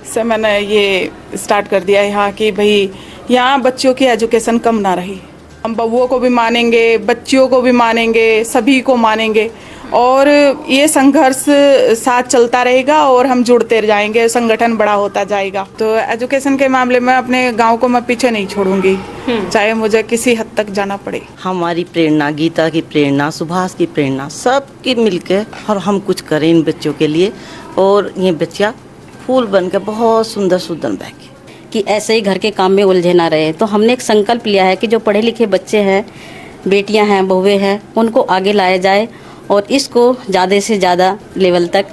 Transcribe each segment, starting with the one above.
से मैंने ये स्टार्ट कर दिया यहाँ कि भाई यहाँ बच्चों की एजुकेशन कम ना रही। हम बउओं को भी मानेंगे, बच्चियों को भी मानेंगे, सभी को मानेंगे और ये संघर्ष साथ चलता रहेगा और हम जुड़ते जाएंगे, संगठन बड़ा होता जाएगा। तो एजुकेशन के मामले में अपने गांव को मैं पीछे नहीं छोड़ूंगी, चाहे मुझे किसी हद तक जाना पड़े। हमारी प्रेरणा, गीता की प्रेरणा, सुभाष की प्रेरणा, सबकी मिलकर और हम कुछ करें इन बच्चों के लिए और ये बच्चा फूल बनकर बहुत सुंदर सुंदर बहके कि ऐसे ही घर के काम में उलझे ना रहे। तो हमने एक संकल्प लिया है कि जो पढ़े लिखे बच्चे हैं, बेटियां हैं, बहुएं हैं, उनको आगे लाया जाए और इसको ज़्यादा से ज़्यादा लेवल तक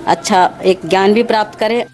अच्छा एक ज्ञान भी प्राप्त करें।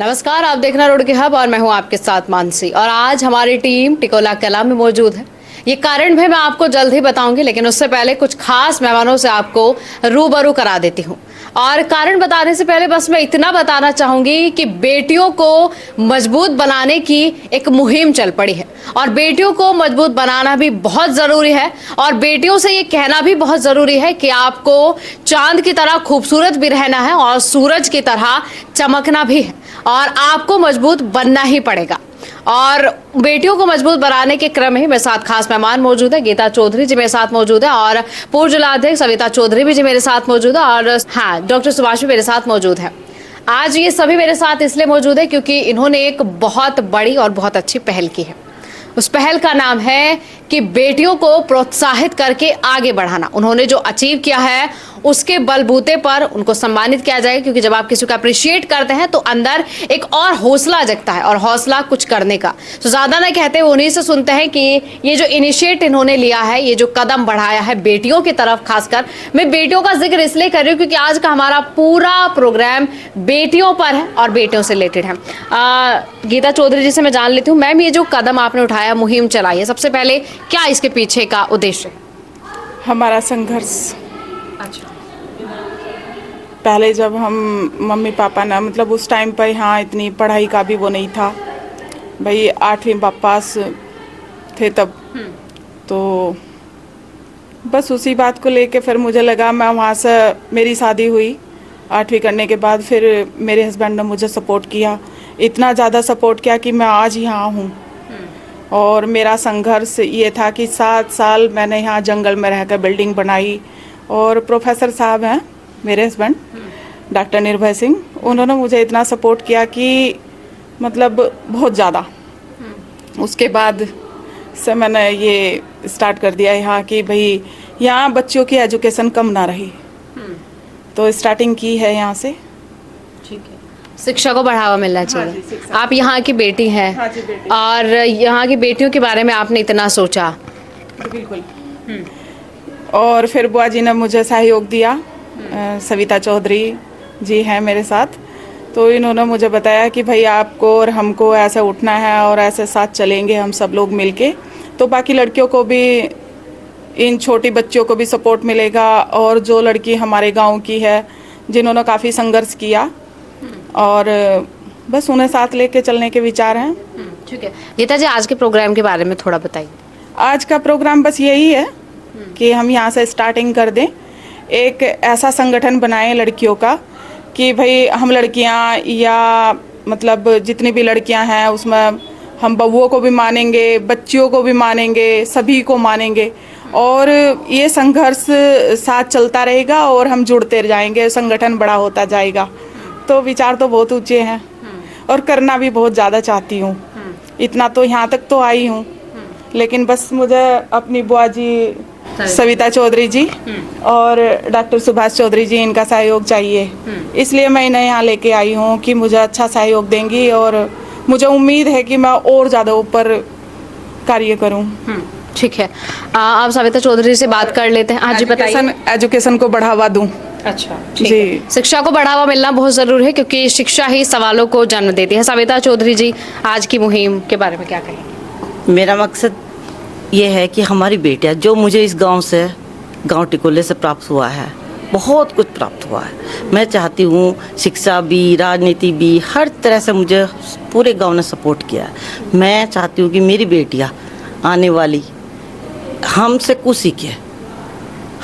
नमस्कार, आप देखना रोड के हब और मैं हूं आपके साथ मानसी। और आज हमारी टीम टिकोला कला में मौजूद है। ये कारण भी मैं आपको जल्द ही बताऊंगी, लेकिन उससे पहले कुछ खास मेहमानों से आपको रूबरू करा देती हूं। और कारण बताने से पहले बस मैं इतना बताना चाहूंगी कि बेटियों को मजबूत बनाने की एक मुहिम चल पड़ी है और बेटियों को मजबूत बनाना भी बहुत जरूरी है। और बेटियों से ये कहना भी बहुत जरूरी है कि आपको चांद की तरह खूबसूरत भी रहना है और सूरज की तरह चमकना भी है और आपको मजबूत बनना ही पड़ेगा। और बेटियों को मजबूत बनाने के क्रम में मेरे साथ खास मेहमान मौजूद है। गीता चौधरी जी मेरे साथ मौजूद है और पूर्व जिलाध्यक्ष सविता चौधरी भी जी मेरे साथ मौजूद है और हाँ, डॉक्टर सुभाष भी मेरे साथ मौजूद है। आज ये सभी मेरे साथ इसलिए मौजूद है क्योंकि इन्होंने एक बहुत बड़ी और बहुत अच्छी पहल की है। उस पहल का नाम है कि बेटियों को प्रोत्साहित करके आगे बढ़ाना। उन्होंने जो अचीव किया है उसके बलबूते पर उनको सम्मानित किया जाएगा, क्योंकि जब आप किसी को अप्रिशिएट करते हैं तो अंदर एक और हौसला जगता है और हौसला कुछ करने का। तो ज्यादा ना कहते हुए उन्हीं से सुनते हैं कि ये जो इनिशिएट इन्होंने लिया है, ये जो कदम बढ़ाया है बेटियों की तरफ, खासकर मैं बेटियों का जिक्र इसलिए कर रही हूँ क्योंकि आज का हमारा पूरा प्रोग्राम बेटियों पर है और बेटियों से रिलेटेड है। गीता चौधरी जी से मैं जान लेती हूँ, मैम ये जो कदम आपने उठाया, मुहिम चलाई है, सबसे पहले क्या इसके पीछे का उद्देश्य है? हमारा संघर्ष। अच्छा। पहले जब हम मम्मी पापा ना, मतलब उस टाइम पर यहाँ इतनी पढ़ाई का भी वो नहीं था भाई, 8वीं पास थे तब। तो बस उसी बात को लेके फिर मुझे लगा, मैं वहाँ से मेरी शादी हुई 8वीं करने के बाद, फिर मेरे हस्बैंड ने मुझे सपोर्ट किया, इतना ज़्यादा सपोर्ट किया कि मैं आज यहाँ हूँ। और मेरा संघर्ष ये था कि 7 साल मैंने यहाँ जंगल में रहकर बिल्डिंग बनाई। और प्रोफेसर साहब हैं मेरे हस्बैंड, डॉक्टर निर्भय सिंह, उन्होंने मुझे इतना सपोर्ट किया कि मतलब बहुत ज़्यादा। उसके बाद से मैंने ये स्टार्ट कर दिया यहाँ कि भाई यहाँ बच्चों की एजुकेशन कम ना रही। तो स्टार्टिंग की है यहाँ से। ठीक है, शिक्षा को बढ़ावा मिलना चाहिए। हाँ, आप यहाँ की बेटी हैं। हाँ जी, बेटी। और यहाँ की बेटियों के बारे में आपने इतना सोचा। बिल्कुल। और फिर बुआ जी ने मुझे सहयोग दिया, सविता चौधरी जी हैं मेरे साथ, तो इन्होंने मुझे बताया कि भाई आपको और हमको ऐसे उठना है और ऐसे साथ चलेंगे हम सब लोग मिलके, तो बाकी लड़कियों को भी, इन छोटी बच्चियों को भी सपोर्ट मिलेगा। और जो लड़की हमारे गांव की है जिन्होंने काफ़ी संघर्ष किया, और बस उन्हें साथ लेके चलने के विचार हैं। ठीक है गीता जी, आज के प्रोग्राम के बारे में थोड़ा बताइए। आज का प्रोग्राम बस यही है कि हम यहाँ से स्टार्टिंग कर दें, एक ऐसा संगठन बनाएं लड़कियों का कि भाई हम लड़कियाँ या मतलब जितनी भी लड़कियाँ हैं उसमें हम बउओं को भी मानेंगे, बच्चियों को भी मानेंगे, सभी को मानेंगे और ये संघर्ष साथ चलता रहेगा और हम जुड़ते जाएंगे, संगठन बड़ा होता जाएगा। तो विचार तो बहुत ऊंचे हैं और करना भी बहुत ज़्यादा चाहती हूँ। इतना तो यहाँ तक तो आई हूँ, लेकिन बस मुझे अपनी बुआ जी सविता चौधरी जी और डॉक्टर सुभाष चौधरी जी, इनका सहयोग चाहिए। इसलिए मैं इन्हें यहाँ लेके आई हूँ कि मुझे अच्छा सहयोग देंगी और मुझे उम्मीद है कि मैं और ज़्यादा ऊपर कार्य करूँ। ठीक है, आप सविता चौधरी से बात कर लेते हैं। हाँ जी बताइए। एजुकेशन को बढ़ावा दूँ। अच्छा जी, शिक्षा को बढ़ावा मिलना बहुत जरूरी है क्योंकि शिक्षा ही सवालों को जन्म देती है। सविता चौधरी जी, आज की मुहिम के बारे में क्या कहेंगे? मेरा मकसद ये है कि हमारी बेटियां, जो मुझे इस गांव टिकोले से प्राप्त हुआ है, बहुत कुछ प्राप्त हुआ है। मैं चाहती हूँ शिक्षा भी, राजनीति भी, हर तरह से मुझे पूरे गांव ने सपोर्ट किया है। मैं चाहती हूँ कि मेरी बेटियां आने वाली हमसे कुछ सीखे।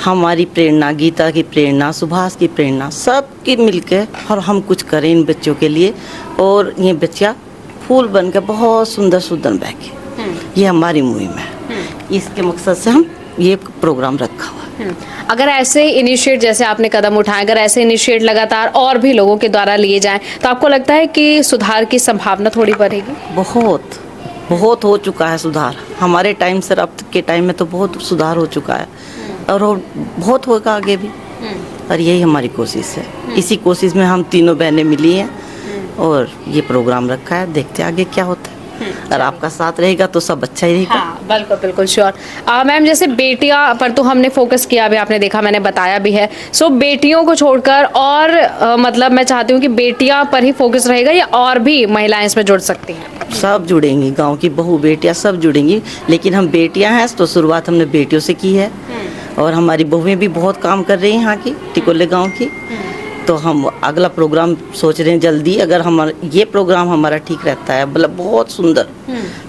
हमारी प्रेरणा, गीता की प्रेरणा, सुभाष की प्रेरणा, सब की मिलके और हम कुछ करें इन बच्चों के लिए, और ये बच्चियाँ फूल बन के बहुत सुंदर सुंदर बहके। ये हमारी मुहिम है। इसके मकसद से हम ये प्रोग्राम रखा हुआ है। अगर ऐसे इनिशिएट जैसे आपने कदम उठाए, अगर ऐसे इनिशिएट लगातार और भी लोगों के द्वारा लिए जाएं, तो आपको लगता है कि सुधार की संभावना थोड़ी बढ़ेगी? बहुत बहुत हो चुका है सुधार। हमारे टाइम से अब के टाइम में तो बहुत सुधार हो चुका है, और वो बहुत होगा आगे भी। और यही हमारी कोशिश है। इसी कोशिश में हम तीनों बहनें मिली हैं और ये प्रोग्राम रखा है। देखते हैं आगे क्या होता है। और आपका साथ रहेगा तो सब अच्छा ही रहेगा। हाँ, बिल्कुल बिल्कुल श्योर। मैम, जैसे बेटियां पर तो हमने फोकस किया, अभी आपने देखा, मैंने बताया भी है। सो बेटियों को छोड़कर और मतलब मैं चाहती हूँ कि बेटियां पर ही फोकस रहेगा या और भी महिलाएं इसमें जुड़ सकती हैं? सब जुड़ेंगी, गांव की बहू बेटियां सब जुड़ेंगी। लेकिन हम बेटियां हैं तो शुरुआत हमने बेटियों से की है, और हमारी बहुएं भी बहुत काम कर रही हैं यहाँ की, टिकोले गाँव की। तो हम अगला प्रोग्राम सोच रहे हैं जल्दी। अगर हमारा ये प्रोग्राम हमारा ठीक रहता है, मतलब बहुत सुंदर,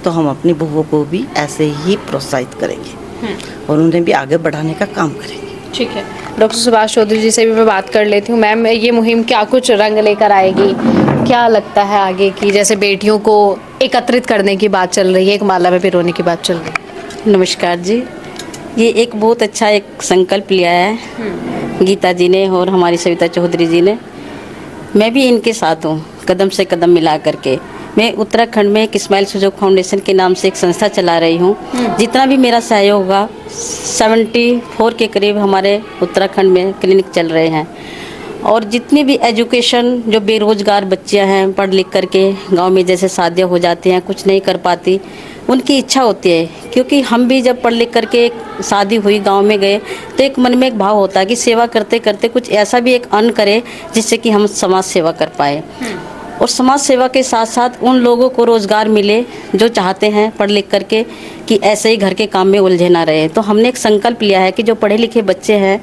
तो हम अपनी बहुओं को भी ऐसे ही प्रोत्साहित करेंगे और उन्हें भी आगे बढ़ाने का काम करेंगे। ठीक है, डॉक्टर सुभाष चौधरी जी से भी मैं बात कर लेती हूँ। मैम, ये मुहिम क्या कुछ रंग लेकर आएगी? क्या लगता है आगे की, जैसे बेटियों को एकत्रित करने की बात चल रही है, एक माला में पिरोने की बात चल रही है? नमस्कार जी। ये एक बहुत अच्छा एक संकल्प लिया है गीता जी ने और हमारी सविता चौधरी जी ने। मैं भी इनके साथ हूँ, कदम से कदम मिला करके। मैं उत्तराखंड में एक स्माइल सुजोग फाउंडेशन के नाम से एक संस्था चला रही हूँ। जितना भी मेरा सहयोग होगा, 74 के करीब हमारे उत्तराखंड में क्लिनिक चल रहे हैं। और जितनी भी एजुकेशन, जो बेरोजगार बच्चियां हैं, पढ़ लिख करके गांव में जैसे शादियां हो जाती हैं, कुछ नहीं कर पाती, उनकी इच्छा होती है। क्योंकि हम भी जब पढ़ लिख करके एक शादी हुई, गांव में गए, तो एक मन में एक भाव होता है कि सेवा करते करते कुछ ऐसा भी एक अन्न करें जिससे कि हम समाज सेवा कर पाए। और समाज सेवा के साथ साथ उन लोगों को रोज़गार मिले जो चाहते हैं पढ़ लिख करके कि ऐसे ही घर के काम में उलझे ना रहे। तो हमने एक संकल्प लिया है कि जो पढ़े लिखे बच्चे हैं,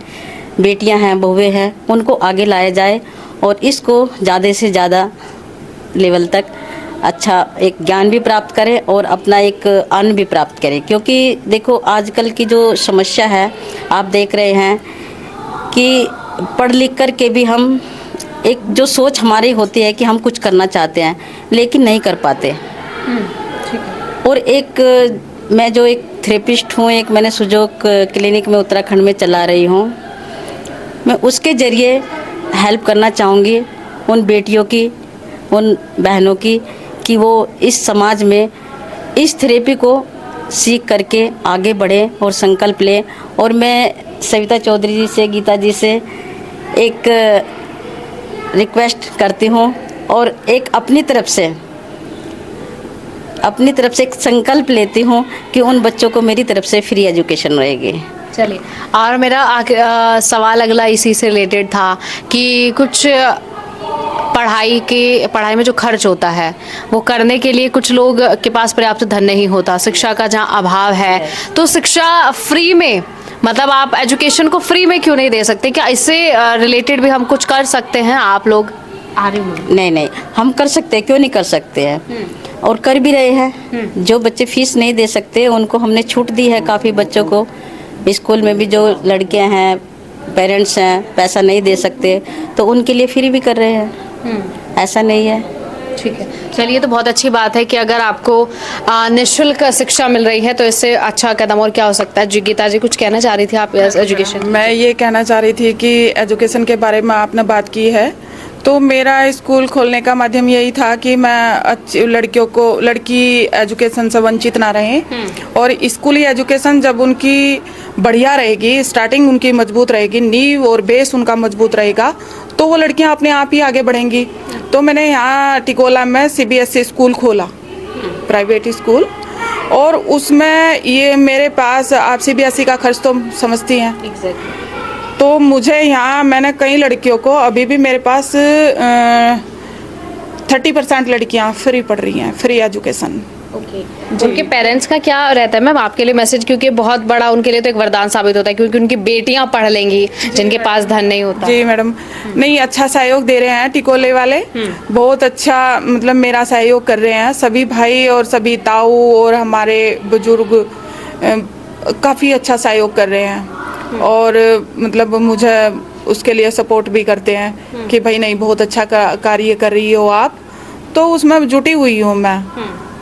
बेटियां हैं, बहुएं हैं, उनको आगे लाया जाए और इसको ज़्यादा से ज़्यादा लेवल तक अच्छा एक ज्ञान भी प्राप्त करें और अपना एक अन्न भी प्राप्त करें। क्योंकि देखो, आजकल की जो समस्या है, आप देख रहे हैं कि पढ़ लिख कर के भी हम एक जो सोच हमारी होती है कि हम कुछ करना चाहते हैं लेकिन नहीं कर पाते। और एक मैं जो एक थेरेपिस्ट हूँ, एक मैंने सुजोग क्लिनिक में उत्तराखंड में चला रही हूँ, मैं उसके ज़रिए हेल्प करना चाहूँगी उन बेटियों की, उन बहनों की, कि वो इस समाज में इस थेरेपी को सीख करके आगे बढ़े और संकल्प लें। और मैं सविता चौधरी जी से, गीता जी से एक रिक्वेस्ट करती हूँ और एक अपनी तरफ से एक संकल्प लेती हूँ कि उन बच्चों को मेरी तरफ से फ्री एजुकेशन रहेगी। चलिए, और मेरा सवाल अगला इसी से रिलेटेड था कि कुछ पढ़ाई में जो खर्च होता है वो करने के लिए कुछ लोग के पास पर्याप्त धन नहीं होता, शिक्षा का जहाँ अभाव है, तो शिक्षा फ्री में, मतलब आप एजुकेशन को फ्री में क्यों नहीं दे सकते? क्या इससे रिलेटेड भी हम कुछ कर सकते हैं? आप लोग नहीं, हम कर सकते हैं, क्यों नहीं कर सकते हैं, और कर भी रहे हैं। जो बच्चे फीस नहीं दे सकते उनको हमने छूट दी है। काफ़ी बच्चों को स्कूल में भी, जो लड़कियां हैं, पेरेंट्स हैं, पैसा नहीं दे सकते, तो उनके लिए फ्री भी कर रहे हैं। ऐसा नहीं है। ठीक है, चलिए, तो बहुत अच्छी बात है कि अगर आपको निःशुल्क शिक्षा मिल रही है तो इससे अच्छा कदम और क्या हो सकता है। जी, गीता जी, कुछ कहना चाह रही थी आप एजुकेशन? मैं ये कहना चाह रही थी कि एजुकेशन के बारे में आपने बात की है, तो मेरा स्कूल खोलने का माध्यम यही था कि मैं अच्छी लड़की एजुकेशन से वंचित ना रहें। और स्कूली एजुकेशन जब उनकी बढ़िया रहेगी, स्टार्टिंग उनकी मजबूत रहेगी, नींव और बेस उनका मजबूत रहेगा, तो वो लड़कियां अपने आप ही आगे बढ़ेंगी। तो मैंने यहाँ टिकोला में CBSE स्कूल खोला, प्राइवेट स्कूल, और उसमें ये मेरे पास, आप CBSE का खर्च तो समझती हैं। एग्जैक्टली। तो मुझे यहाँ मैंने कई लड़कियों को, अभी भी मेरे पास 30% लड़कियाँ फ्री पढ़ रही हैं, फ्री एजुकेशन। ओके उनके पेरेंट्स का क्या रहता है मैम आपके लिए मैसेज, क्योंकि बहुत बड़ा उनके लिए तो एक वरदान साबित होता है, क्योंकि उनकी बेटियां पढ़ लेंगी जिनके पास धन नहीं होता। जी मैडम, नहीं अच्छा सहयोग दे रहे हैं टिकोले वाले, बहुत अच्छा मतलब मेरा सहयोग कर रहे हैं सभी भाई और सभी ताऊ और हमारे बुजुर्ग काफ़ी अच्छा सहयोग कर रहे हैं और मतलब मुझे उसके लिए सपोर्ट भी करते हैं कि भाई नहीं बहुत अच्छा कार्य कर रही हो आप, तो उसमें जुटी हुई हूँ मैं।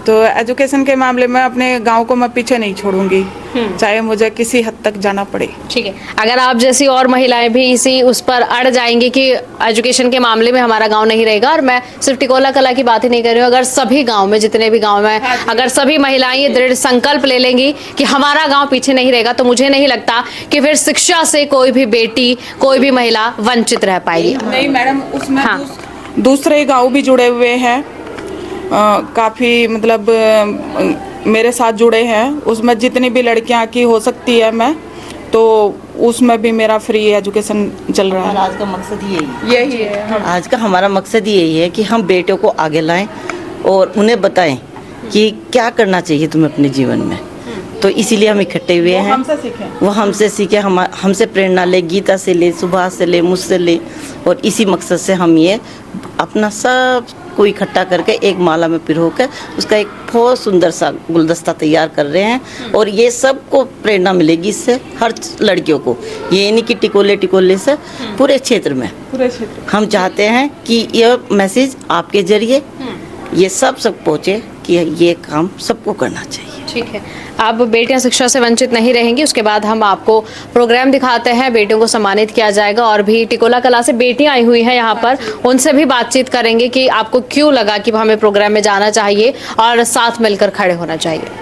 तो एजुकेशन के मामले में अपने गांव को मैं पीछे नहीं छोड़ूंगी, चाहे मुझे किसी हद तक जाना पड़े। ठीक है, अगर आप जैसी और महिलाएं भी इसी उस पर अड़ जाएंगी कि एजुकेशन के मामले में हमारा गांव नहीं रहेगा, और मैं सिर्फ टिकोला कला की बात ही नहीं कर रही हूँ, अगर सभी गांव में जितने भी गांव में अगर सभी महिलाएं ये दृढ़ संकल्प ले लेंगी कि हमारा गांव पीछे नहीं रहेगा, तो मुझे नहीं लगता कि फिर शिक्षा से कोई भी बेटी कोई भी महिला वंचित रह पाएगी। नहीं मैडम, उसमें हाँ। दूसरे गांव भी जुड़े हुए हैं, काफ़ी मतलब मेरे साथ जुड़े हैं, उसमें जितनी भी लड़कियां की हो सकती है मैं तो उसमें भी मेरा फ्री एजुकेशन चल रहा है। आज का मकसद यही है, है आज का हमारा मकसद यही है कि हम बेटों को आगे लाएं और उन्हें बताएं कि क्या करना चाहिए तुम्हें अपने जीवन में। तो इसीलिए हम इकट्ठे हुए हैं, हमसे सीखें, वो हमसे सीखे, हमसे प्रेरणा ले, गीता से ले, सुभाष से ले, मुझसे ले, और इसी मकसद से हम ये अपना सब को इकट्ठा करके एक माला में पिरो कर उसका एक बहुत सुंदर सा गुलदस्ता तैयार कर रहे हैं। और ये सबको प्रेरणा मिलेगी इससे, हर लड़कियों को, ये नहीं कि टिकोले से, पूरे क्षेत्र में पूरे क्षेत्र। हम चाहते हैं कि ये मैसेज आपके जरिए ये सब पहुँचे कि ये काम सबको करना चाहिए। ठीक है, अब बेटियां शिक्षा से वंचित नहीं रहेंगी, उसके बाद हम आपको प्रोग्राम दिखाते हैं, बेटियों को सम्मानित किया जाएगा, और भी टिकोला कला से बेटियां आई हुई हैं यहाँ पर, उनसे भी बातचीत करेंगे कि आपको क्यों लगा कि हमें प्रोग्राम में जाना चाहिए और साथ मिलकर खड़े होना चाहिए।